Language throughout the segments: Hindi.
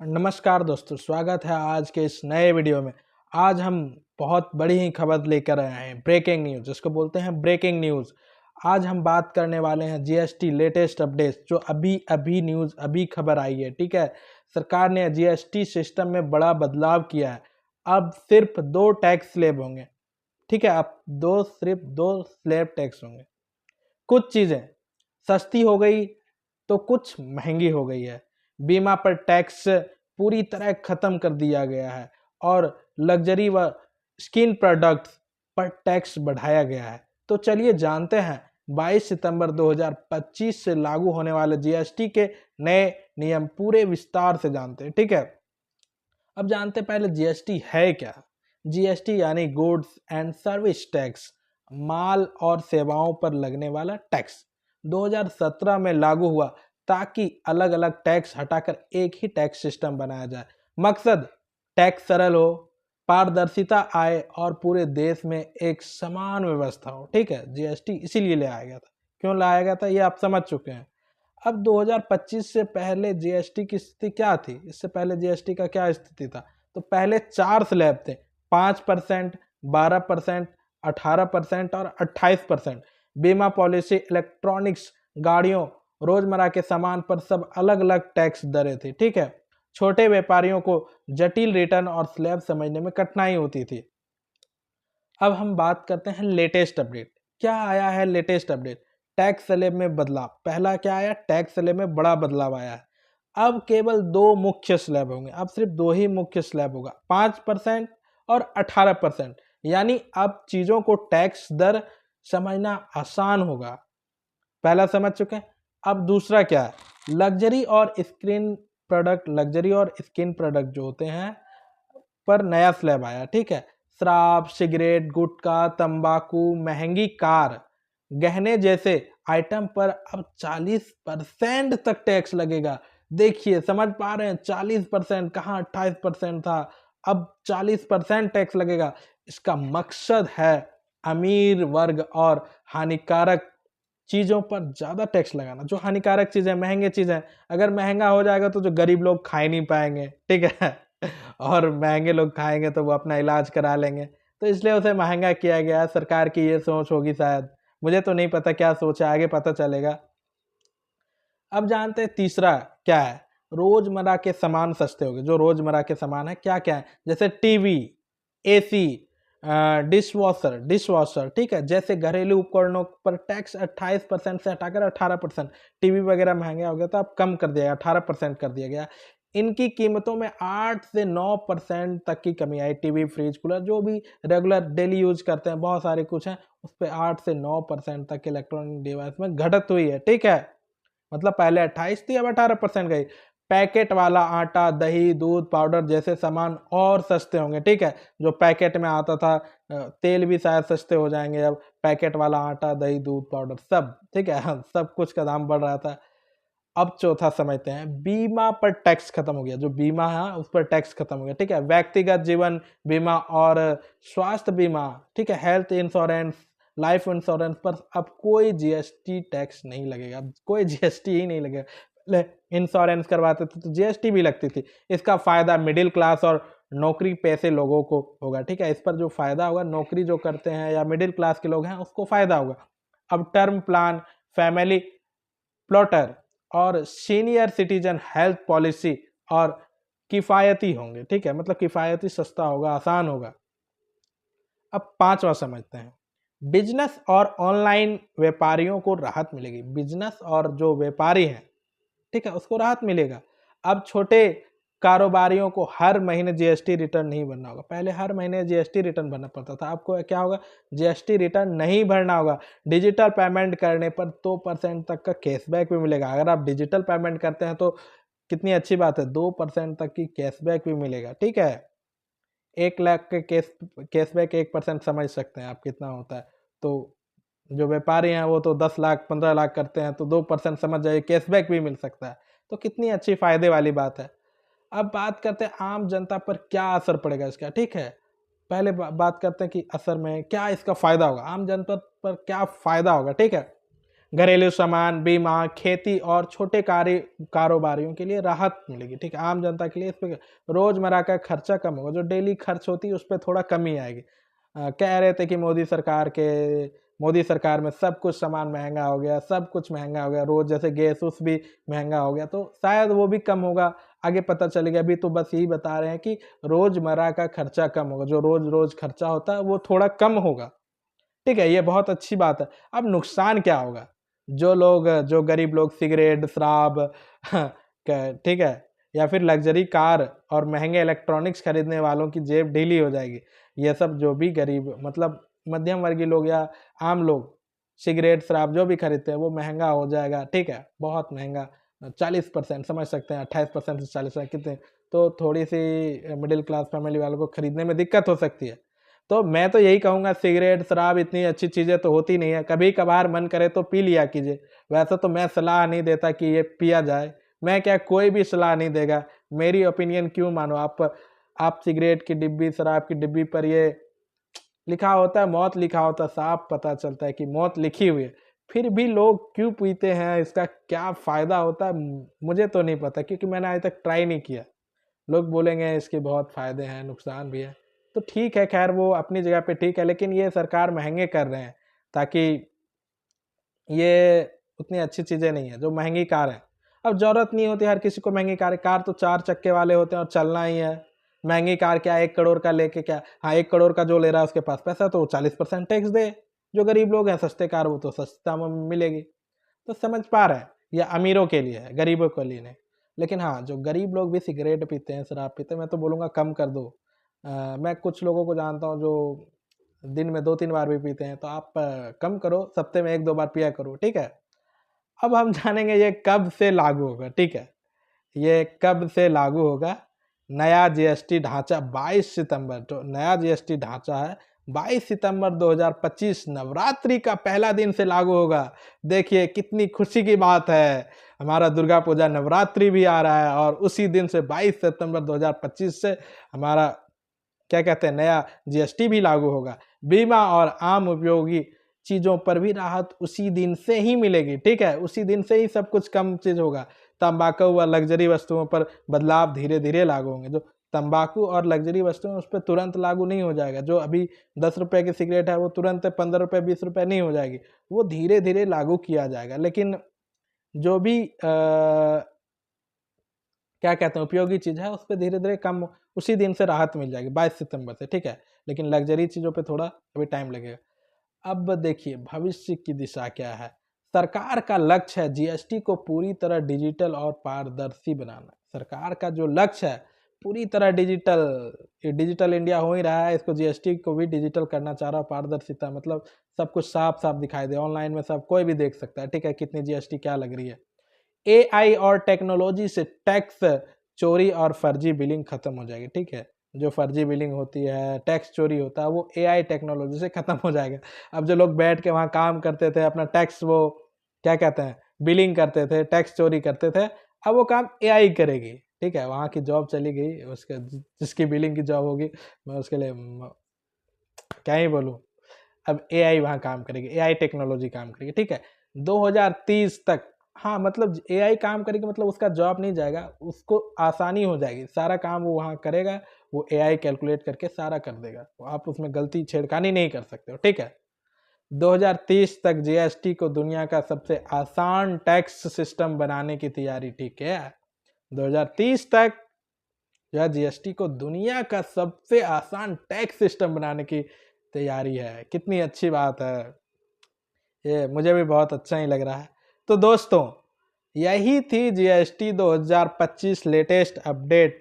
नमस्कार दोस्तों, स्वागत है आज के इस नए वीडियो में। आज हम बहुत बड़ी ही खबर लेकर आए हैं, ब्रेकिंग न्यूज़, जिसको बोलते हैं ब्रेकिंग न्यूज़। आज हम बात करने वाले हैं जीएसटी लेटेस्ट अपडेट्स, जो अभी न्यूज़ अभी खबर आई है। ठीक है, सरकार ने जीएसटी सिस्टम में बड़ा बदलाव किया है। अब सिर्फ 2 टैक्स स्लैब होंगे। ठीक है, अब सिर्फ दो स्लैब टैक्स होंगे। कुछ चीज़ें सस्ती हो गई तो कुछ महंगी हो गई है। बीमा पर टैक्स पूरी तरह खत्म कर दिया गया है और लग्जरी व स्किन प्रोडक्ट्स पर टैक्स बढ़ाया गया है। तो चलिए जानते हैं 22 सितंबर 2025 से लागू होने वाले जीएसटी के नए नियम पूरे विस्तार से जानते हैं। ठीक है, अब जानते हैं पहले जीएसटी है क्या। जीएसटी यानी गुड्स एंड सर्विस टैक्स, माल और सेवाओं पर लगने वाला टैक्स 2017 में लागू हुआ, ताकि अलग अलग टैक्स हटाकर एक ही टैक्स सिस्टम बनाया जाए। मकसद टैक्स सरल हो, पारदर्शिता आए और पूरे देश में एक समान व्यवस्था हो। ठीक है, जीएसटी इसीलिए लाया गया था। क्यों लाया गया था ये आप समझ चुके हैं। अब 2025 से पहले जीएसटी की स्थिति क्या थी, इससे पहले जीएसटी का क्या स्थिति था। तो पहले 4 स्लैब थे, 5%, 12%, 18% और 28%। बीमा पॉलिसी, इलेक्ट्रॉनिक्स, गाड़ियों, रोजमर्रा के सामान पर सब अलग अलग टैक्स दरें थी। ठीक है, छोटे व्यापारियों को जटिल रिटर्न और स्लैब समझने में कठिनाई होती थी। अब हम बात करते हैं लेटेस्ट अपडेट। क्या आया है लेटेस्ट अपडेट। टैक्स स्लैब में बदलाव। पहला क्या आया, टैक्स स्लैब में बड़ा बदलाव आया है। अब केवल 2 मुख्य स्लैब होंगे। अब सिर्फ 2 ही मुख्य स्लैब होगा, 5% और 18%। यानी अब चीजों को टैक्स दर समझना आसान होगा। पहला समझ चुके हैं। अब दूसरा क्या है, लग्जरी और स्किन प्रोडक्ट। लग्जरी और स्किन प्रोडक्ट जो होते हैं पर नया स्लैब आया। ठीक है, शराब, सिगरेट, गुटखा, तंबाकू, महंगी कार, गहने जैसे आइटम पर अब 40% तक टैक्स लगेगा। देखिए, समझ पा रहे हैं, 40%, कहाँ 28% था, अब 40% टैक्स लगेगा। इसका मकसद है अमीर वर्ग और हानिकारक चीजों पर ज्यादा टैक्स लगाना। जो हानिकारक चीजें, महंगे चीजें, अगर महंगा हो जाएगा तो जो गरीब लोग खा ही नहीं पाएंगे। ठीक है और महंगे लोग खाएंगे तो वो अपना इलाज करा लेंगे। तो इसलिए उसे महंगा किया गया है। सरकार की ये सोच होगी शायद, मुझे तो नहीं पता क्या सोच है, आगे पता चलेगा। अब जानते हैं तीसरा क्या है। रोजमर्रा के सामान सस्ते हो गए। जो रोजमर्रा के सामान है क्या क्या है, जैसे टीवी, एसी, डिश वॉशर। ठीक है, जैसे घरेलू उपकरणों पर टैक्स 28% से हटाकर 18%। टीवी वगैरह महंगा हो गया तो अब कम कर दिया गया, 18% कर दिया गया। इनकी कीमतों में 8 से 9% तक की कमी आई। टीवी, फ्रिज, कूलर, जो भी रेगुलर डेली यूज करते हैं, बहुत सारे कुछ हैं, उस पर 8 से 9% तक के इलेक्ट्रॉनिक डिवाइस में घटत हुई है। ठीक है, मतलब पहले 28 थी, अब 18% गई। पैकेट वाला आटा, दही, दूध, पाउडर जैसे सामान और सस्ते होंगे। ठीक है, जो पैकेट में आता था, तेल भी शायद सस्ते हो जाएंगे। अब पैकेट वाला आटा, दही, दूध, पाउडर सब। ठीक है सब कुछ का दाम बढ़ रहा था। अब चौथा समझते हैं, बीमा पर टैक्स खत्म हो गया। जो बीमा है उस पर टैक्स खत्म हो गया। ठीक है, व्यक्तिगत जीवन बीमा और स्वास्थ्य बीमा, ठीक है, हेल्थ इंश्योरेंस, लाइफ इंश्योरेंस पर अब कोई जीएसटी टैक्स नहीं लगेगा। अब कोई जीएसटी ही नहीं लगेगा। पहले इंश्योरेंस करवाते थे तो जीएसटी भी लगती थी। इसका फायदा मिडिल क्लास और नौकरी पैसे लोगों को होगा। ठीक है, इस पर जो फायदा होगा, नौकरी जो करते हैं या मिडिल क्लास के लोग हैं उसको फायदा होगा। अब टर्म प्लान, फैमिली प्लॉटर और सीनियर सिटीजन हेल्थ पॉलिसी और किफ़ायती होंगे। ठीक है, मतलब किफ़ायती, सस्ता होगा, आसान होगा। अब पांचवा समझते हैं, बिजनेस और ऑनलाइन व्यापारियों को राहत मिलेगी। बिजनेस और जो व्यापारी हैं, ठीक है, उसको राहत मिलेगा। अब छोटे कारोबारियों को हर महीने जीएसटी रिटर्न नहीं भरना होगा। पहले हर महीने जीएसटी रिटर्न भरना पड़ता था, आपको क्या होगा, जीएसटी रिटर्न नहीं भरना होगा। डिजिटल पेमेंट करने पर 2% तक का कैशबैक भी मिलेगा। अगर आप डिजिटल पेमेंट करते हैं तो कितनी अच्छी बात है, 2% तक की कैशबैक भी मिलेगा। ठीक है, 1 लाख के कैशबैक 1% समझ सकते हैं आप कितना होता है। तो जो व्यापारी हैं वो तो 10 लाख 15 लाख करते हैं, तो 2% समझ जाइए, कैशबैक भी मिल सकता है। तो कितनी अच्छी फायदे वाली बात है। अब बात करते हैं आम जनता पर क्या असर पड़ेगा इसका। ठीक है, पहले बात करते हैं कि असर में क्या इसका फायदा होगा, आम जनता पर क्या फायदा होगा। ठीक है, घरेलू सामान, बीमा, खेती और छोटे कारोबारियों के लिए राहत मिलेगी। ठीक है, आम जनता के लिए इस पर रोजमर्रा का खर्चा कम होगा, जो डेली खर्च होती है उस पर थोड़ा कमी आएगी। कह रहे थे कि मोदी सरकार में सब कुछ सामान महंगा हो गया, सब कुछ महंगा हो गया, रोज जैसे गैस उस भी महंगा हो गया, तो शायद वो भी कम होगा, आगे पता चलेगा। अभी तो बस यही बता रहे हैं कि रोजमर्रा का खर्चा कम होगा, जो रोज रोज खर्चा होता है वो थोड़ा कम होगा। ठीक है, ये बहुत अच्छी बात है। अब नुकसान क्या होगा? जो गरीब लोग सिगरेट, शराब ठीक है, या फिर लग्जरी कार और महंगे इलेक्ट्रॉनिक्स खरीदने वालों की जेब ढीली हो जाएगी। ये सब जो भी गरीब मतलब मध्यम वर्गीय लोग या आम लोग सिगरेट, शराब जो भी खरीदते हैं वो महंगा हो जाएगा। ठीक है, बहुत महंगा, 40% समझ सकते हैं, 28% से 40% कितने, तो थोड़ी सी मिडिल क्लास फैमिली वालों को खरीदने में दिक्कत हो सकती है। तो मैं तो यही कहूँगा, सिगरेट, शराब इतनी अच्छी चीज़ें तो होती नहीं है, कभी कभार मन करे तो पी लिया कीजिए। वैसे तो मैं सलाह नहीं देता कि ये पिया जाए, मैं क्या, कोई भी सलाह नहीं देगा, मेरी ओपिनियन क्यों मानो आप सिगरेट की डिब्बी, शराब की डिब्बी पर ये लिखा होता है मौत, लिखा होता है, साफ पता चलता है कि मौत लिखी हुई है, फिर भी लोग क्यों पीते हैं, इसका क्या फ़ायदा होता है मुझे तो नहीं पता, क्योंकि मैंने आज तक ट्राई नहीं किया। लोग बोलेंगे इसके बहुत फ़ायदे हैं, नुकसान भी है, तो ठीक है, खैर वो अपनी जगह पे ठीक है, लेकिन ये सरकार महंगे कर रहे हैं ताकि ये उतनी अच्छी चीज़ें नहीं है। जो महंगी कार है, अब ज़रूरत नहीं होती हर किसी को महंगी कार तो 4 चक्के वाले होते हैं और चलना ही है। महंगी कार क्या 1 करोड़ का लेके क्या, हाँ 1 करोड़ का जो ले रहा है उसके पास पैसा, तो 40% टैक्स दे। जो गरीब लोग हैं सस्ते कार वो तो सस्ता में मिलेगी। तो समझ पा रहे हैं, ये अमीरों के लिए है, गरीबों के लिए नहीं। लेकिन हाँ, जो गरीब लोग भी सिगरेट पीते हैं, शराब पीते हैं, मैं तो बोलूँगा कम कर दो। मैं कुछ लोगों को जानता हूँ जो दिन में 2-3 बार भी पीते हैं, तो आप कम करो, हफ्ते में 1-2 बार पिया करो। ठीक है, अब हम जानेंगे ये कब से लागू होगा। ठीक है, ये कब से लागू होगा? नया जीएसटी ढांचा 22 सितंबर, जो नया जीएसटी ढांचा है 22 सितंबर 2025 नवरात्रि का पहला दिन से लागू होगा। देखिए कितनी खुशी की बात है, हमारा दुर्गा पूजा नवरात्रि भी आ रहा है और उसी दिन से 22 सितंबर 2025 से हमारा क्या कहते हैं नया जीएसटी भी लागू होगा। बीमा और आम उपयोगी चीज़ों पर भी राहत उसी दिन से ही मिलेगी। ठीक है, उसी दिन से ही सब कुछ कम चीज़ होगा। तंबाकू व लग्जरी वस्तुओं पर बदलाव धीरे धीरे लागू होंगे। जो तंबाकू और लग्जरी वस्तुएं उस पर तुरंत लागू नहीं हो जाएगा। जो अभी 10 रुपये की सिगरेट है वो तुरंत 15 रुपये 20 रुपये नहीं हो जाएगी, वो धीरे धीरे लागू किया जाएगा। लेकिन जो भी क्या कहते हैं उपयोगी चीज़ है उस पर धीरे धीरे कम उसी दिन से राहत मिल जाएगी 22 सितंबर से। ठीक है, लेकिन लग्जरी चीज़ों पे थोड़ा अभी टाइम लगेगा। अब देखिए भविष्य की दिशा क्या है। सरकार का लक्ष्य है जीएसटी को पूरी तरह डिजिटल और पारदर्शी बनाना। सरकार का जो लक्ष्य है पूरी तरह डिजिटल इंडिया हो ही रहा है, इसको जीएसटी को भी डिजिटल करना चाह रहा है। पारदर्शिता मतलब सब कुछ साफ साफ दिखाई दे, ऑनलाइन में सब कोई भी देख सकता है। ठीक है, कितनी जीएसटी क्या लग रही है। एआई और टेक्नोलॉजी से टैक्स चोरी और फर्जी बिलिंग खत्म हो जाएगी। ठीक है, जो फर्जी बिलिंग होती है, टैक्स चोरी होता है, वो एआई टेक्नोलॉजी से खत्म हो जाएगा। अब जो लोग बैठ के वहाँ काम करते थे, अपना टैक्स वो क्या कहते हैं बिलिंग करते थे, टैक्स चोरी करते थे, अब वो काम एआई करेगी। ठीक है, वहाँ की जॉब चली गई, उसके जिसकी बिलिंग की जॉब होगी, मैं उसके लिए क्या ही बोलूँ। अब एआई वहाँ काम करेगी, एआई टेक्नोलॉजी काम करेगी। ठीक है, 2030 तक, हाँ मतलब एआई काम करेगी मतलब उसका जॉब नहीं जाएगा, उसको आसानी हो जाएगी, सारा काम वो वहाँ करेगा, वो एआई कैलकुलेट करके सारा कर देगा, तो आप उसमें गलती छेड़खानी नहीं कर सकते हो। ठीक है, 2030 तक जीएसटी को दुनिया का सबसे आसान टैक्स सिस्टम बनाने की तैयारी। ठीक है, 2030 तक जो है जीएसटी को दुनिया का सबसे आसान टैक्स सिस्टम बनाने की तैयारी है। कितनी अच्छी बात है, ये मुझे भी बहुत अच्छा ही लग रहा है। तो दोस्तों यही थी जीएसटी 2025 लेटेस्ट अपडेट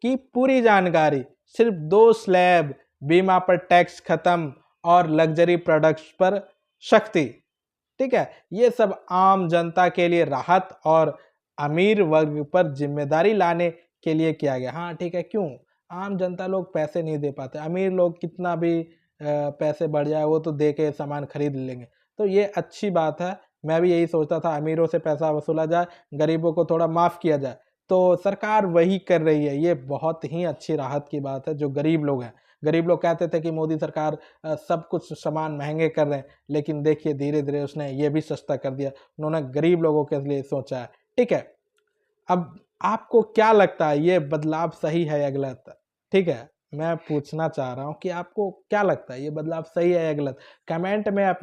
की पूरी जानकारी। सिर्फ 2 स्लैब, बीमा पर टैक्स खत्म और लग्जरी प्रोडक्ट्स पर सख्ती। ठीक है, ये सब आम जनता के लिए राहत और अमीर वर्ग पर जिम्मेदारी लाने के लिए किया गया। हाँ ठीक है, क्यों आम जनता लोग पैसे नहीं दे पाते, अमीर लोग कितना भी पैसे बढ़ जाए वो तो दे के सामान खरीद लेंगे, तो ये अच्छी बात है। मैं भी यही सोचता था अमीरों से पैसा वसूला जाए, गरीबों को थोड़ा माफ़ किया जाए, तो सरकार वही कर रही है। ये बहुत ही अच्छी राहत की बात है। जो गरीब लोग हैं, गरीब लोग कहते थे कि मोदी सरकार सब कुछ सामान महंगे कर रहे हैं, लेकिन देखिए धीरे धीरे उसने ये भी सस्ता कर दिया। उन्होंने गरीब लोगों के लिए सोचा है। ठीक है, अब आपको क्या लगता है ये बदलाव सही है या गलत? ठीक है, मैं पूछना चाह रहा हूँ कि आपको क्या लगता है ये बदलाव सही है या गलत? कमेंट में अपनी